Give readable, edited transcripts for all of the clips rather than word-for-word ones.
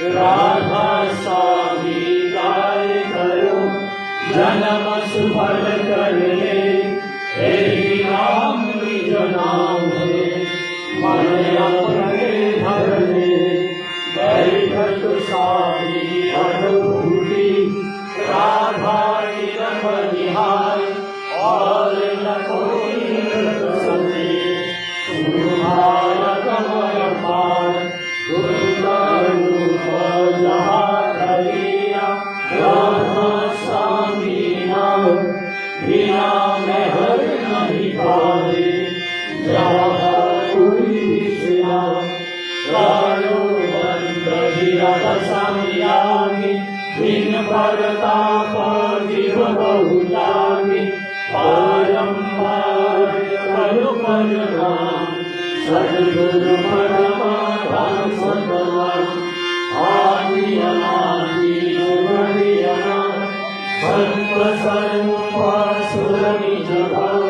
राधा स्वामी गाय करो जन्म सुफल कर ले, हे राम निज नाम है मन अपने धर ले। बैठक सारी अनुभूति राधा निहार, और न कोई सके तुम्हारा कमल पार। दुर्गा रूप जहाँ धरिया राधा स्वामी नाम, बिना में हर नहीं पाए जहाँ कोई विषया। गायो बंद विरह संयामी, दिन परताप जीव बहु जामी। बारंबार कलु परिणाम, सद्गुरु परमाधाम सतनाम। आदि अनादि जुगदियना, संत सर्व सुर निज भाव।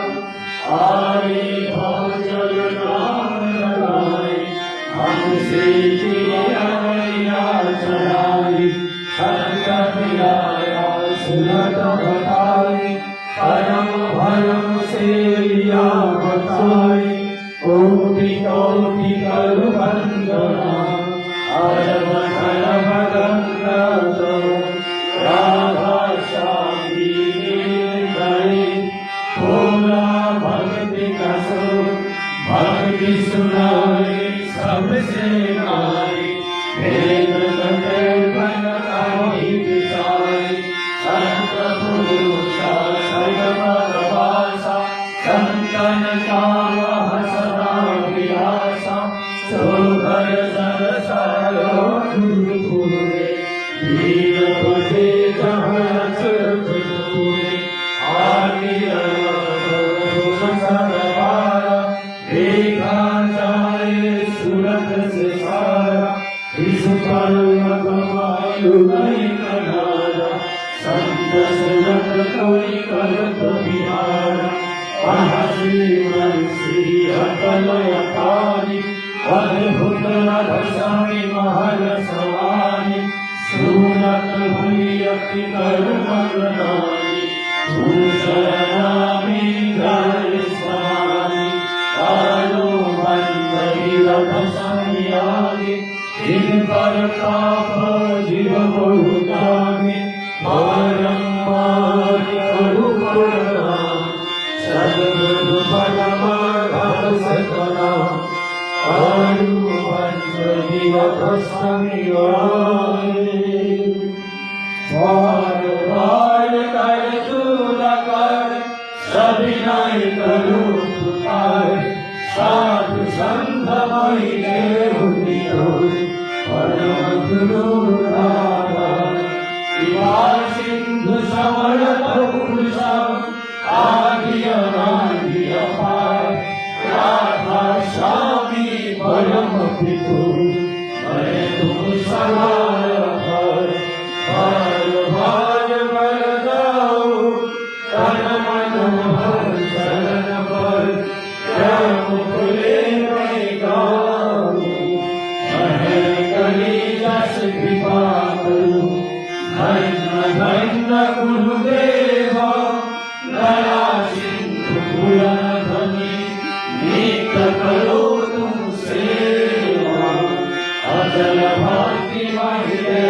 आरे भजन नाम लगाए, हमसे जिया चढ़ाई। संत आया सुरत बताए, परम भरम से लिया बताए। कोटि कोटि कर वंदना, अरब खरब गंगा राधा स्वामी गए। थोड़ा भक्ति कसो, भक्ति सुनाए सबसे गाए। भेद कटे बन कहीं विचारे, संत पुरुषा सर्वप्रभासा। संतन का वह सदा विलासा, सोहर सरसायो गुरुपुरे। दीन तुझे जहाँ सुरपुरे, आगे सरवारा। देखा जाए सूरत से सारा, इस पर लगवायु नहीं कनारा। संत सुरत कोई करत बिहारा, अहसी मनसी अकल अपारी। अद्भुत रसमी महल सवारी, सूरत हुई अति कर्मदानी। दूसरनामी गाय सवारी, कालो बंद विरह संयामी। दिन पर ताप जीव बहु जागे, बारंबार कलु परिणाम। सद्गुरु परमाधाम सतनाम, आरु बंद विरह संयामी। बार बार कर तूल कर, सविनय करो पुकार। साधु संत महिले हुनियो, परम गुरु राधा। कृपा सिंधु समरथ पुरुषा, आदि अनादि अपार। राधा स्वामी परम पितु, मैं तुम सहाय हर। बार बार बर जाओ, तन मन भर चरण पर। क्या मुकुले में गाऊं, मैं कली जस कृपा करूं। धन्य धन्य गुरुदेवा, दया सिंधु पुरन धनी। नित्य करो तुम सेवा, अचल भांति महिले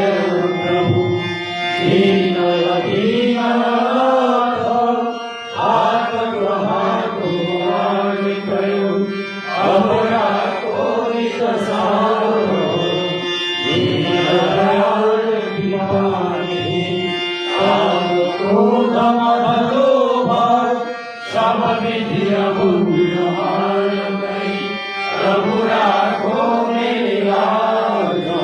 प्रभु। दीन दीन हाथ ग्रहा कुमार करो, अबरा कोई कसारो। दीन दयाल दीवानी, काम क्रोध मद लोभ, सब विधि अबुझार गई। प्रभु राखो मेरे लाजो,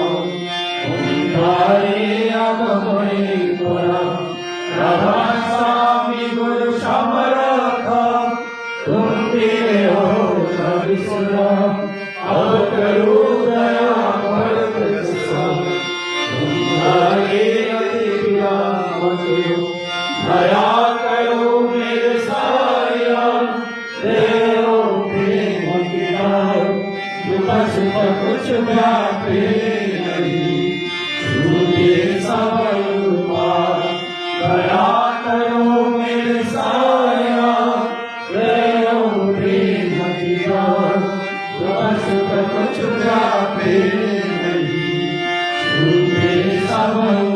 तुम्हारे अब मोरे कोरा। राधा स्वामी गुरु समरथ, तुम मेरे हो कवि सुना। अब करो दया भक्त सब, तुम्हारे अति विरामत। दया करो मेरे साया, देव प्रेम की नाव। दुख सुख कुछ व्यापे नहीं, मंगल